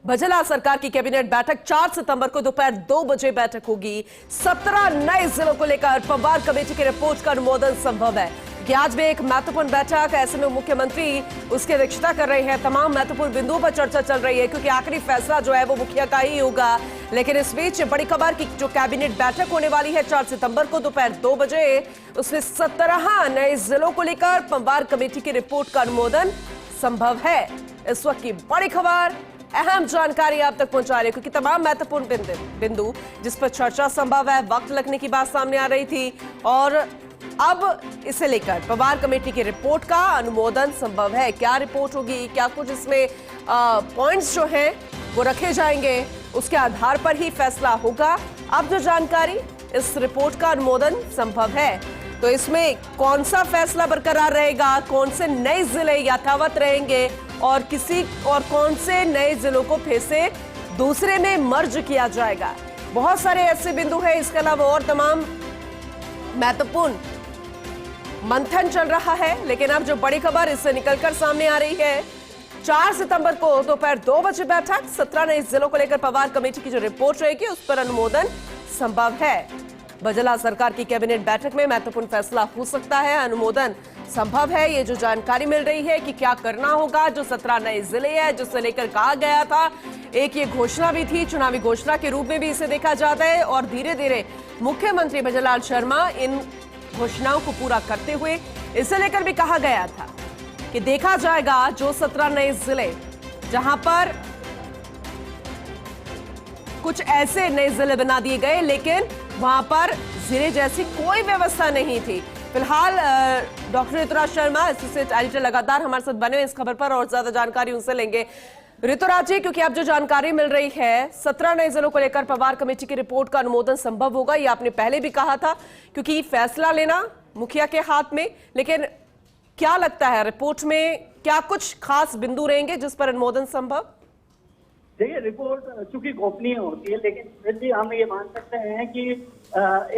भजला सरकार की कैबिनेट बैठक 4 सितंबर को दोपहर 2 बजे बैठक होगी। 17 नए जिलों को लेकर पवार कमेटी की रिपोर्ट का अनुमोदन संभव है कि आज भी एक महत्वपूर्ण बैठक, ऐसे में मुख्यमंत्री उसकी अध्यक्षता कर रहे हैं। तमाम महत्वपूर्ण बिंदुओं पर चर्चा चल रही है क्योंकि आखिरी फैसला जो है वो मुखिया का ही होगा। लेकिन इस बीच बड़ी खबर की जो कैबिनेट बैठक होने वाली है 4 सितंबर को दोपहर 2 बजे, उसमें 17 नए जिलों को लेकर पवार कमेटी की रिपोर्ट का अनुमोदन संभव है। इस वक्त की बड़ी खबर, अहम जानकारी आप तक पहुंचा रहे क्योंकि तमाम महत्वपूर्ण बिंदु जिस पर चर्चा संभव है, वक्त लगने की बात सामने आ रही थी और अब इसे लेकर पवार कमेटी की रिपोर्ट का अनुमोदन संभव है। क्या रिपोर्ट होगी, क्या कुछ इसमें पॉइंट्स जो हैं वो रखे जाएंगे, उसके आधार पर ही फैसला होगा। अब जो जानकारी, इस रिपोर्ट का अनुमोदन संभव है तो इसमें कौन सा फैसला बरकरार रहेगा, कौन से नए जिले यथावत रहेंगे और कौन से नए जिलों को फिर से दूसरे में मर्ज किया जाएगा। बहुत सारे ऐसे बिंदु हैं, इसके अलावा और तमाम महत्वपूर्ण मंथन चल रहा है। लेकिन अब जो बड़ी खबर इससे निकलकर सामने आ रही है, 4 सितंबर को दोपहर 2 बजे बैठक, 17 नए जिलों को लेकर पवार कमेटी की जो रिपोर्ट रहेगी उस पर अनुमोदन संभव है। भजला सरकार की कैबिनेट बैठक में महत्वपूर्ण फैसला हो सकता है, अनुमोदन संभव है। ये जो जानकारी मिल रही है कि क्या करना होगा, जो 17 नए जिले हैं जिससे लेकर कहा गया था, एक ये घोषणा भी थी, चुनावी घोषणा के रूप में भी इसे देखा जाता है और धीरे धीरे मुख्यमंत्री भजनलाल शर्मा इन घोषणाओं को पूरा करते हुए इसे लेकर भी कहा गया था कि देखा जाएगा जो 17 नए जिले जहां पर कुछ ऐसे नए जिले बना दिए गए लेकिन वहां पर जिले जैसी कोई व्यवस्था नहीं थी। फिलहाल doctor Rituraj Sharma associate editor लगातार हमारे साथ बने हुए इस खबर पर और ज्यादा जानकारी उनसे लेंगे। ऋतुराज जी, क्योंकि अब जो जानकारी मिल रही है 17 नए जिलों को लेकर पवार कमेटी की रिपोर्ट का अनुमोदन संभव होगा, ये आपने पहले भी कहा था क्योंकि फैसला लेना मुखिया के हाथ में। लेकिन क्या लगता है रिपोर्ट में क्या कुछ खास बिंदु रहेंगे जिस पर अनुमोदन संभव? देखिए, रिपोर्ट चूंकि गोपनीय होती है लेकिन फिर भी हम ये मान सकते हैं कि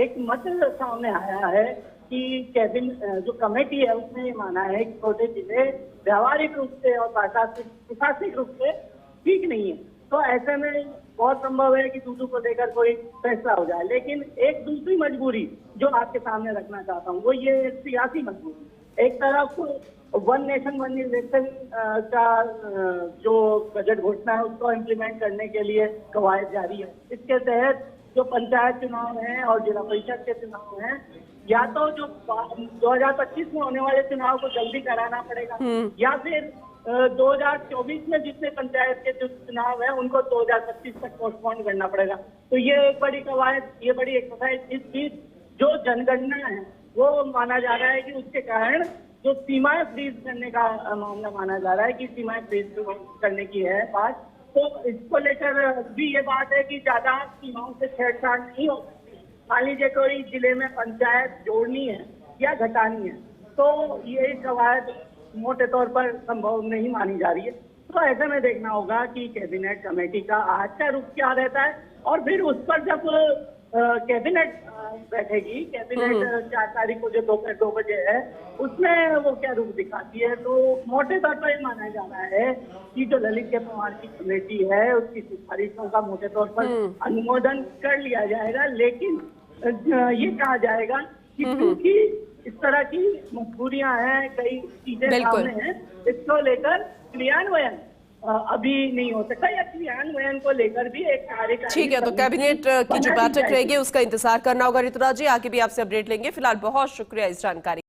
एक मत सामने आया है कि कैबिनेट जो कमेटी है उसने ये माना है कि छोटे जिले व्यावहारिक रूप से और प्रशासनिक रूप से ठीक नहीं है। तो ऐसे में बहुत संभव है कि दूसरों को लेकर कोई फैसला हो जाए। लेकिन एक दूसरी मजबूरी जो आपके सामने रखना चाहता हूँ वो ये सियासी मजबूरी। एक तरफ वन नेशन वन इलेक्शन का जो बजट घोषणा है उसको इम्प्लीमेंट करने के लिए कवायद जारी है। इसके तहत जो पंचायत चुनाव हैं और जिला परिषद के चुनाव हैं, या तो जो 2025 में होने वाले चुनाव को जल्दी कराना पड़ेगा या फिर 2024 में जितने पंचायत के जो चुनाव है उनको 2025 तक पोस्टपोन करना पड़ेगा। तो ये एक बड़ी कवायद, ये बड़ी एक्सरसाइज। इस बीच जो जनगणना है वो माना जा रहा है कि उसके कारण जो सीमाएं फ्रीज करने का मामला माना जा रहा है कि सीमाएं फ्रीज करने की है बात। तो इसको लेकर भी ये बात है कि ज्यादा सीमाओं से छेड़छाड़ नहीं हो सकती। मान लीजिए कोई जिले में पंचायत जोड़नी है या घटानी है तो ये कवायद मोटे तौर पर संभव नहीं मानी जा रही है। तो ऐसे में देखना होगा कि कैबिनेट कमेटी का आज का रुख क्या रहता है और फिर उस पर जब कैबिनेट बैठेगी, कैबिनेट 4 तारीख को जो दोपहर 2 बजे है उसमें वो क्या रूप दिखाती है। तो मोटे तौर पर माना जा रहा है कि जो ललित के पवार की कमेटी है उसकी सिफारिशों का मोटे तौर पर अनुमोदन कर लिया जाएगा। लेकिन ये कहा जाएगा कि क्योंकि इस तरह की मजबूरियां हैं, कई चीजें सामने हैं, इसको लेकर क्रियान्वयन अभी नहीं हो सकता या क्रियान्वयन को लेकर भी एक कार्यकारिणी। ठीक है, तो कैबिनेट की जो बैठक रहेगी उसका इंतजार करना होगा। ऋतुराज जी, आगे भी आपसे अपडेट लेंगे। फिलहाल बहुत शुक्रिया इस जानकारी।